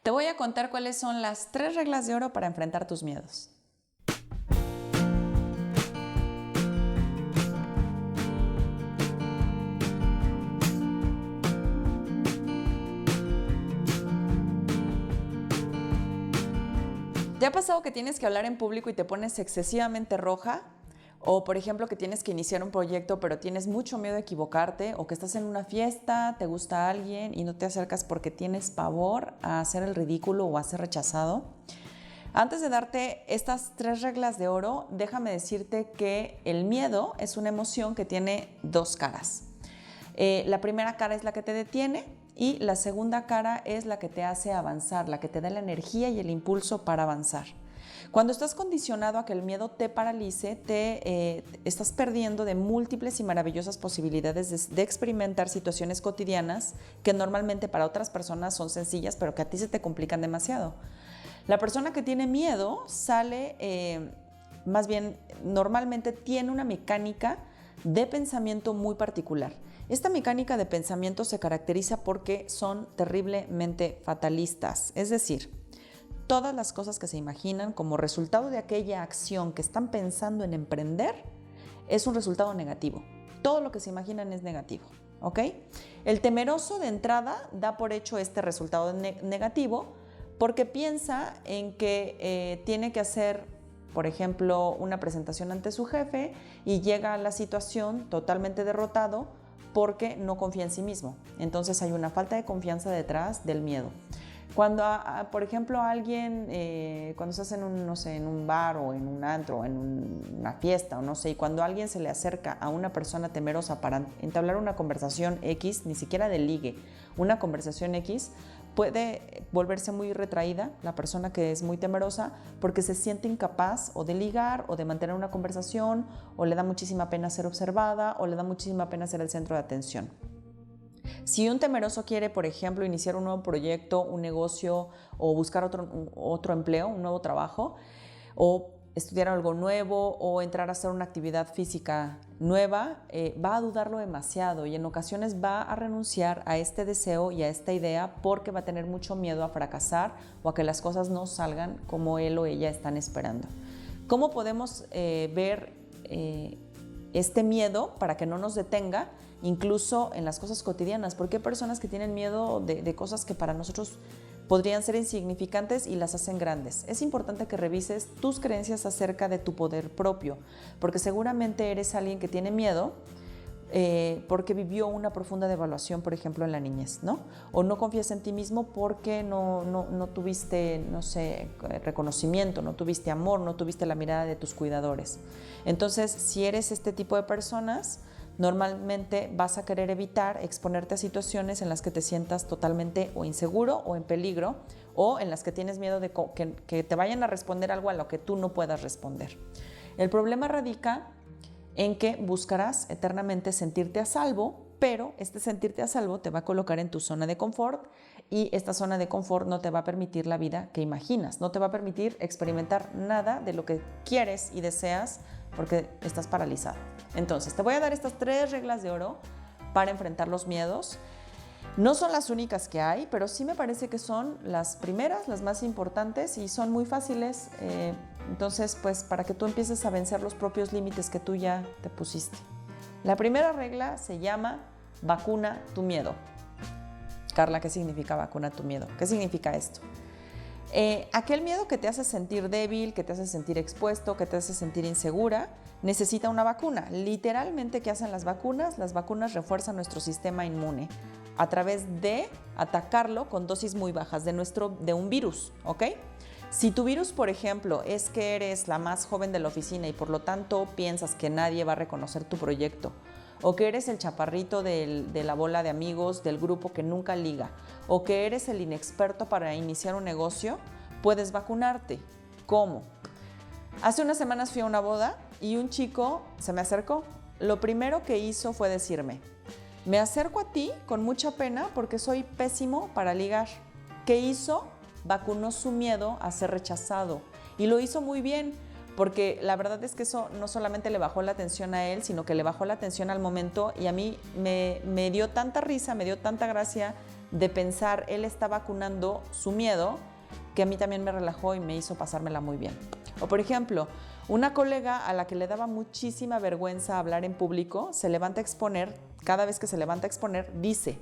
Te voy a contar cuáles son las 3 reglas de oro para enfrentar tus miedos. ¿Te ha pasado que tienes que hablar en público y te pones excesivamente roja? O, por ejemplo, que tienes que iniciar un proyecto pero tienes mucho miedo de equivocarte, o que estás en una fiesta, te gusta alguien y no te acercas porque tienes pavor a hacer el ridículo o a ser rechazado. Antes de darte estas 3 reglas de oro, déjame decirte que el miedo es una emoción que tiene 2 caras. La primera cara es la que te detiene y la segunda cara es la que te hace avanzar, la que te da la energía y el impulso para avanzar. Cuando estás condicionado a que el miedo te paralice, estás perdiendo de múltiples y maravillosas posibilidades de experimentar situaciones cotidianas que normalmente para otras personas son sencillas, pero que a ti se te complican demasiado. La persona que tiene miedo normalmente tiene una mecánica de pensamiento muy particular. Esta mecánica de pensamiento se caracteriza porque son terriblemente fatalistas, es decir, todas las cosas que se imaginan como resultado de aquella acción que están pensando en emprender es un resultado negativo. Todo lo que se imaginan es negativo, ¿ok? El temeroso de entrada da por hecho este resultado negativo porque piensa en que tiene que hacer, por ejemplo, una presentación ante su jefe y llega a la situación totalmente derrotado porque no confía en sí mismo. Entonces hay una falta de confianza detrás del miedo. Cuando, por ejemplo, cuando estás en un bar o en un antro o en una fiesta o no sé, y cuando alguien se le acerca a una persona temerosa para entablar una conversación X, ni siquiera de ligue, una conversación X, puede volverse muy retraída la persona que es muy temerosa porque se siente incapaz o de ligar o de mantener una conversación, o le da muchísima pena ser observada o le da muchísima pena ser el centro de atención. Si un temeroso quiere, por ejemplo, iniciar un nuevo proyecto, un negocio o buscar otro empleo, un nuevo trabajo, o estudiar algo nuevo o entrar a hacer una actividad física nueva, va a dudarlo demasiado y en ocasiones va a renunciar a este deseo y a esta idea porque va a tener mucho miedo a fracasar o a que las cosas no salgan como él o ella están esperando. ¿Cómo podemos ver este miedo para que no nos detenga? Incluso en las cosas cotidianas, porque hay personas que tienen miedo de cosas que para nosotros podrían ser insignificantes y las hacen grandes. Es importante que revises tus creencias acerca de tu poder propio, porque seguramente eres alguien que tiene miedo porque vivió una profunda devaluación, por ejemplo, en la niñez, ¿no? O no confías en ti mismo porque no tuviste, no sé, reconocimiento, no tuviste amor, no tuviste la mirada de tus cuidadores. Entonces, si eres este tipo de personas, normalmente vas a querer evitar exponerte a situaciones en las que te sientas totalmente o inseguro o en peligro, o en las que tienes miedo de que te vayan a responder algo a lo que tú no puedas responder. El problema radica en que buscarás eternamente sentirte a salvo, pero este sentirte a salvo te va a colocar en tu zona de confort y esta zona de confort no te va a permitir la vida que imaginas, no te va a permitir experimentar nada de lo que quieres y deseas porque estás paralizado. Entonces, te voy a dar estas 3 reglas de oro para enfrentar los miedos. No son las únicas que hay, pero sí me parece que son las primeras, las más importantes y son muy fáciles. Entonces, pues para que tú empieces a vencer los propios límites que tú ya te pusiste. La primera regla se llama vacuna tu miedo. Carla, ¿qué significa vacuna tu miedo? ¿Qué significa esto? Aquel miedo que te hace sentir débil, que te hace sentir expuesto, que te hace sentir insegura, necesita una vacuna. Literalmente, ¿qué hacen las vacunas? Las vacunas refuerzan nuestro sistema inmune a través de atacarlo con dosis muy bajas de un virus, ¿ok? Si tu virus, por ejemplo, es que eres la más joven de la oficina y por lo tanto piensas que nadie va a reconocer tu proyecto, o que eres el chaparrito de la bola de amigos del grupo que nunca liga, o que eres el inexperto para iniciar un negocio, puedes vacunarte. ¿Cómo? Hace unas semanas fui a una boda y un chico se me acercó. Lo primero que hizo fue decirme: me acerco a ti con mucha pena porque soy pésimo para ligar. ¿Qué hizo? Vacunó su miedo a ser rechazado y lo hizo muy bien, porque la verdad es que eso no solamente le bajó la tensión a él, sino que le bajó la tensión al momento y a mí me dio tanta risa, me dio tanta gracia de pensar, él está vacunando su miedo, que a mí también me relajó y me hizo pasármela muy bien. O por ejemplo, una colega a la que le daba muchísima vergüenza hablar en público, se levanta a exponer, cada vez que se levanta a exponer, dice: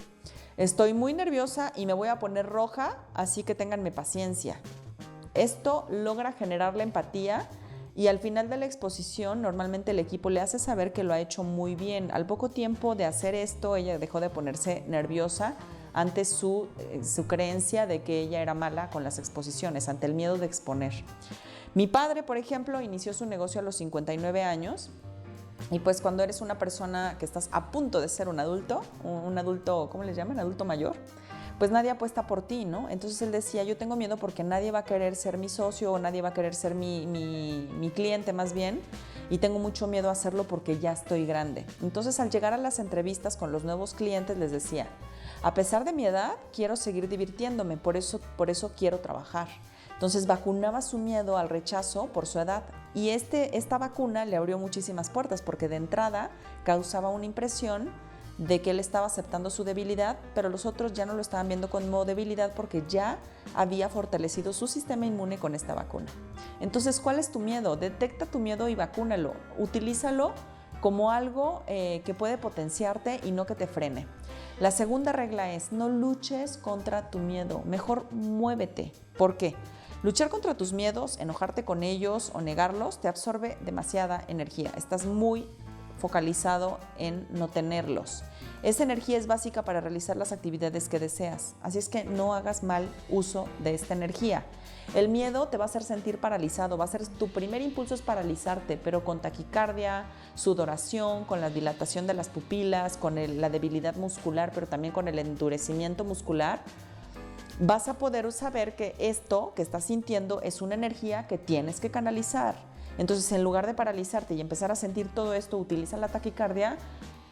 estoy muy nerviosa y me voy a poner roja, así que ténganme paciencia. Esto logra generar la empatía y al final de la exposición normalmente el equipo le hace saber que lo ha hecho muy bien. Al poco tiempo de hacer esto, ella dejó de ponerse nerviosa ante su creencia de que ella era mala con las exposiciones, ante el miedo de exponer. Mi padre, por ejemplo, inició su negocio a los 59 años y pues cuando eres una persona que estás a punto de ser un adulto, ¿cómo les llaman? Adulto mayor, pues nadie apuesta por ti, ¿no? Entonces él decía, yo tengo miedo porque nadie va a querer ser mi socio o nadie va a querer ser mi cliente más bien, y tengo mucho miedo a hacerlo porque ya estoy grande. Entonces al llegar a las entrevistas con los nuevos clientes les decía, a pesar de mi edad, quiero seguir divirtiéndome, por eso quiero trabajar. Entonces vacunaba su miedo al rechazo por su edad y esta vacuna le abrió muchísimas puertas porque de entrada causaba una impresión de que él estaba aceptando su debilidad, pero los otros ya no lo estaban viendo como debilidad porque ya había fortalecido su sistema inmune con esta vacuna. Entonces, ¿cuál es tu miedo? Detecta tu miedo y vacúnalo. Utilízalo como algo que puede potenciarte y no que te frene. La segunda regla es, no luches contra tu miedo, mejor muévete. ¿Por qué? Luchar contra tus miedos, enojarte con ellos o negarlos te absorbe demasiada energía. Estás muy focalizado en no tenerlos. Esa energía es básica para realizar las actividades que deseas, así es que no hagas mal uso de esta energía. El miedo te va a hacer sentir paralizado, tu primer impulso es paralizarte, pero con taquicardia, sudoración, con la dilatación de las pupilas, con la debilidad muscular, pero también con el endurecimiento muscular, vas a poder saber que esto que estás sintiendo es una energía que tienes que canalizar. Entonces, en lugar de paralizarte y empezar a sentir todo esto, utiliza la taquicardia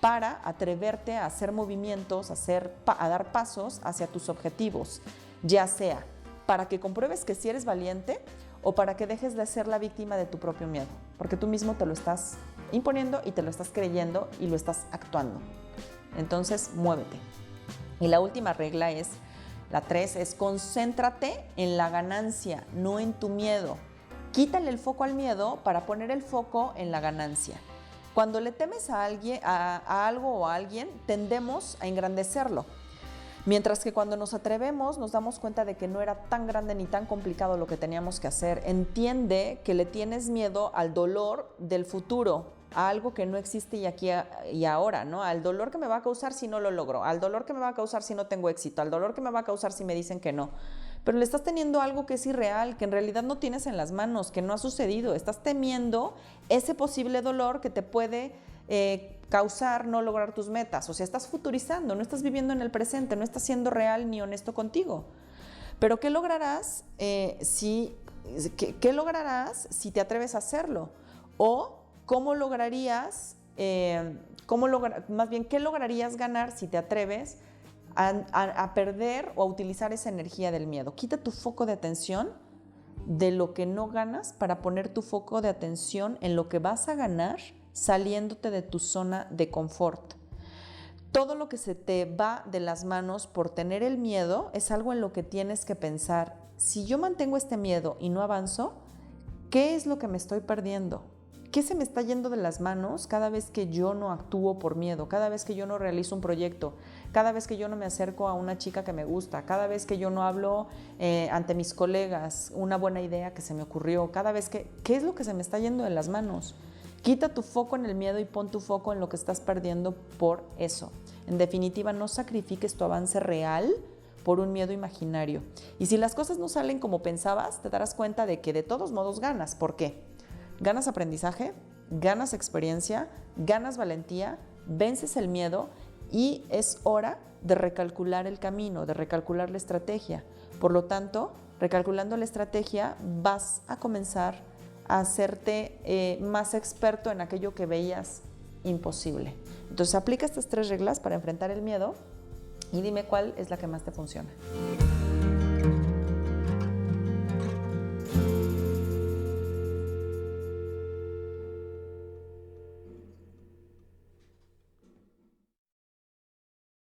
para atreverte a hacer movimientos, a dar pasos hacia tus objetivos, ya sea para que compruebes que sí eres valiente o para que dejes de ser la víctima de tu propio miedo, porque tú mismo te lo estás imponiendo y te lo estás creyendo y lo estás actuando. Entonces, muévete. Y la última regla es, la 3, es concéntrate en la ganancia, no en tu miedo. Quítale el foco al miedo para poner el foco en la ganancia. Cuando le temes a algo o a alguien, tendemos a engrandecerlo. Mientras que cuando nos atrevemos, nos damos cuenta de que no era tan grande ni tan complicado lo que teníamos que hacer. Entiende que le tienes miedo al dolor del futuro, a algo que no existe y aquí y ahora, ¿no? Al dolor que me va a causar si no lo logro, al dolor que me va a causar si no tengo éxito, al dolor que me va a causar si me dicen que no. Pero le estás teniendo algo que es irreal, que en realidad no tienes en las manos, que no ha sucedido. Estás temiendo ese posible dolor que te puede causar no lograr tus metas. O sea, estás futurizando, no estás viviendo en el presente, no estás siendo real ni honesto contigo. Pero ¿qué lograrás si te atreves a hacerlo? O ¿cómo lograrías, ¿qué lograrías ganar si te atreves a perder o a utilizar esa energía del miedo? Quita tu foco de atención de lo que no ganas para poner tu foco de atención en lo que vas a ganar saliéndote de tu zona de confort. Todo lo que se te va de las manos por tener el miedo es algo en lo que tienes que pensar. Si yo mantengo este miedo y no avanzo, ¿qué es lo que me estoy perdiendo? ¿Qué se me está yendo de las manos cada vez que yo no actúo por miedo? Cada vez que yo no realizo un proyecto, cada vez que yo no me acerco a una chica que me gusta, cada vez que yo no hablo ante mis colegas una buena idea que se me ocurrió, ¿qué es lo que se me está yendo de las manos? Quita tu foco en el miedo y pon tu foco en lo que estás perdiendo por eso. En definitiva, no sacrifiques tu avance real por un miedo imaginario. Y si las cosas no salen como pensabas, te darás cuenta de que de todos modos ganas. ¿Por qué? Ganas aprendizaje, ganas experiencia, ganas valentía, vences el miedo y es hora de recalcular el camino, de recalcular la estrategia. Por lo tanto, recalculando la estrategia, vas a comenzar a hacerte más experto en aquello que veías imposible. Entonces, aplica estas 3 reglas para enfrentar el miedo y dime cuál es la que más te funciona.